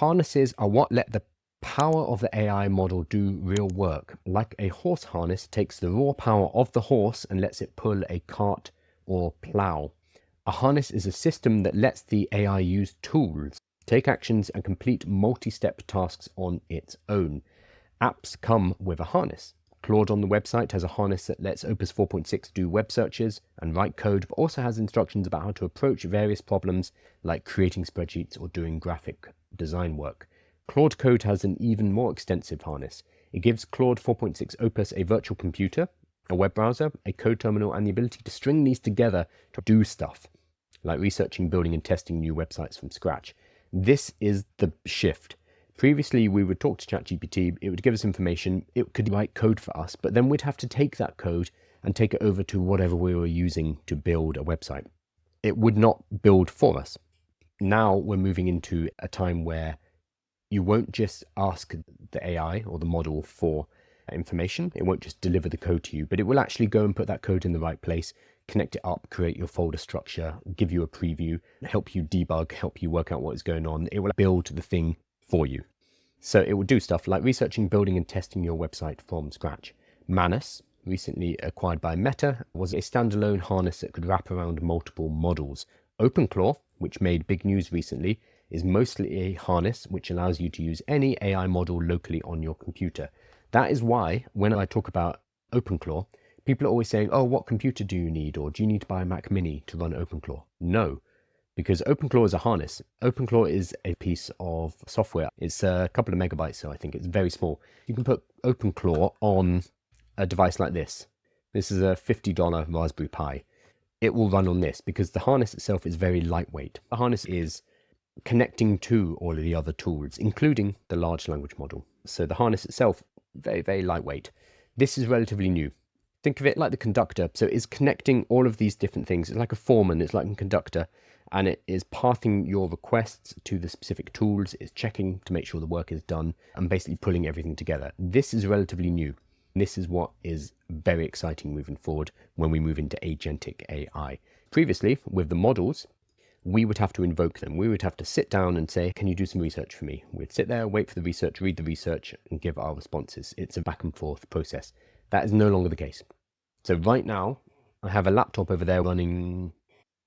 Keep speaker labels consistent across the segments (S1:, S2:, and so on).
S1: Harnesses are what let the power of the AI model do real work. Like a horse harness takes the raw power of the horse and lets it pull a cart or plow. A harness is a system that lets the AI use tools, take actions, and complete multi-step tasks on its own. Apps come with a harness. Claude on the website has a harness that lets Opus 4.6 do web searches and write code, but also has instructions about how to approach various problems like creating spreadsheets or doing graphic design work. Claude Code has an even more extensive harness. It gives Claude 4.6 Opus a virtual computer, a web browser, a code terminal, and the ability to string these together to do stuff, like researching, building, and testing new websites from scratch. This is the shift. Previously, we would talk to ChatGPT, it would give us information, it could write code for us, but then we'd have to take that code and take it over to whatever we were using to build a website. It would not build for us. Now we're moving into a time where you won't just ask the AI or the model for information. It won't just deliver the code to you, but it will actually go and put that code in the right place, connect it up, create your folder structure, give you a preview, help you debug, help you work out what is going on. It will build the thing for you. So it will do stuff like researching, building, and testing your website from scratch. Manus, recently acquired by Meta, was a standalone harness that could wrap around multiple models. OpenClaw, which made big news recently, is mostly a harness which allows you to use any AI model locally on your computer. That is why when I talk about OpenClaw, people are always saying, oh, what computer do you need? Or do you need to buy a Mac Mini to run OpenClaw? No, because OpenClaw is a harness. OpenClaw is a piece of software. It's a couple of megabytes, so I think it's very small. You can put OpenClaw on a device like this. This is a $50 Raspberry Pi. It will run on this because the harness itself is very lightweight. The harness is connecting to all of the other tools, including the large language model. So the harness itself, very, very lightweight. This is relatively new. Think of it like the conductor. So it's connecting all of these different things. It's like a foreman, it's like a conductor, and it is pathing your requests to the specific tools. It's checking to make sure the work is done and basically pulling everything together. This is relatively new. This is what is very exciting moving forward when we move into agentic AI. Previously, with the models, we would have to invoke them. We would have to sit down and say, can you do some research for me? We'd sit there, wait for the research, read the research, and give our responses. It's a back and forth process. That is no longer the case. So right now, I have a laptop over there running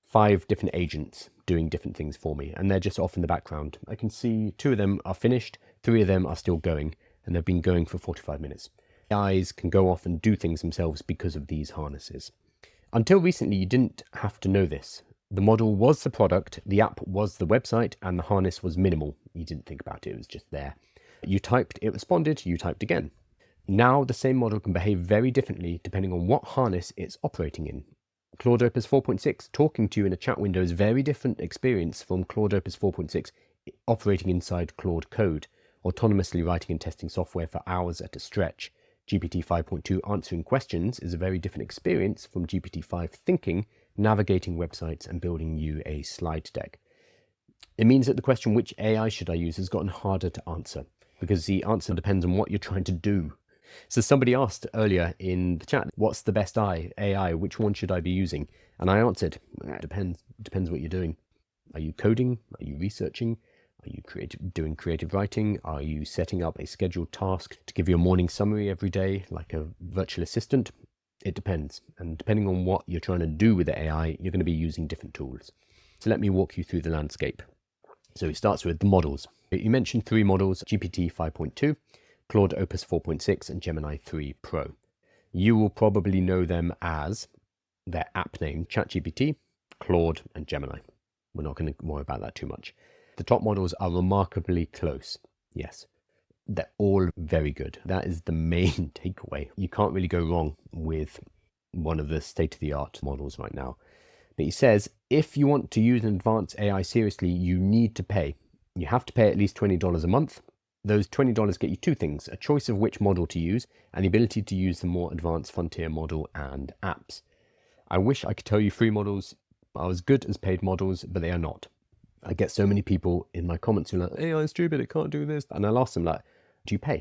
S1: 5 different agents doing different things for me, and they're just off in the background. I can see 2 of them are finished, 3 of them are still going, and they've been going for 45 minutes. AIs can go off and do things themselves because of these harnesses. Until recently, you didn't have to know this. The model was the product, the app was the website, and the harness was minimal. You didn't think about it, it was just there. You typed, it responded, you typed again. Now the same model can behave very differently depending on what harness it's operating in. Claude Opus 4.6 talking to you in a chat window is a very different experience from Claude Opus 4.6 operating inside Claude Code, autonomously writing and testing software for hours at a stretch. GPT 5.2 answering questions is a very different experience from GPT 5 thinking, navigating websites, and building you a slide deck. It means that the question, which AI should I use, has gotten harder to answer because the answer depends on what you're trying to do. So somebody asked earlier in the chat, what's the best AI? Which one should I be using? And I answered, it depends what you're doing. Are you coding? Are you researching? Are you doing creative writing? Are you setting up a scheduled task to give you a morning summary every day, like a virtual assistant? It depends. And depending on what you're trying to do with the AI, you're going to be using different tools. So let me walk you through the landscape. So it starts with the models. You mentioned 3 models, GPT 5.2, Claude Opus 4.6, and Gemini 3 Pro. You will probably know them as their app name, ChatGPT, Claude, and Gemini. We're not going to worry about that too much. The top models are remarkably close. Yes, they're all very good. That is the main takeaway. You can't really go wrong with one of the state-of-the-art models right now. But he says, if you want to use an advanced AI seriously, you need to pay. You have to pay at least $20 a month. Those $20 get you 2 things, a choice of which model to use and the ability to use the more advanced frontier model and apps. I wish I could tell you free models are as good as paid models, but they are not. I get so many people in my comments who are like, AI is stupid, it can't do this. And I'll ask them, like, do you pay?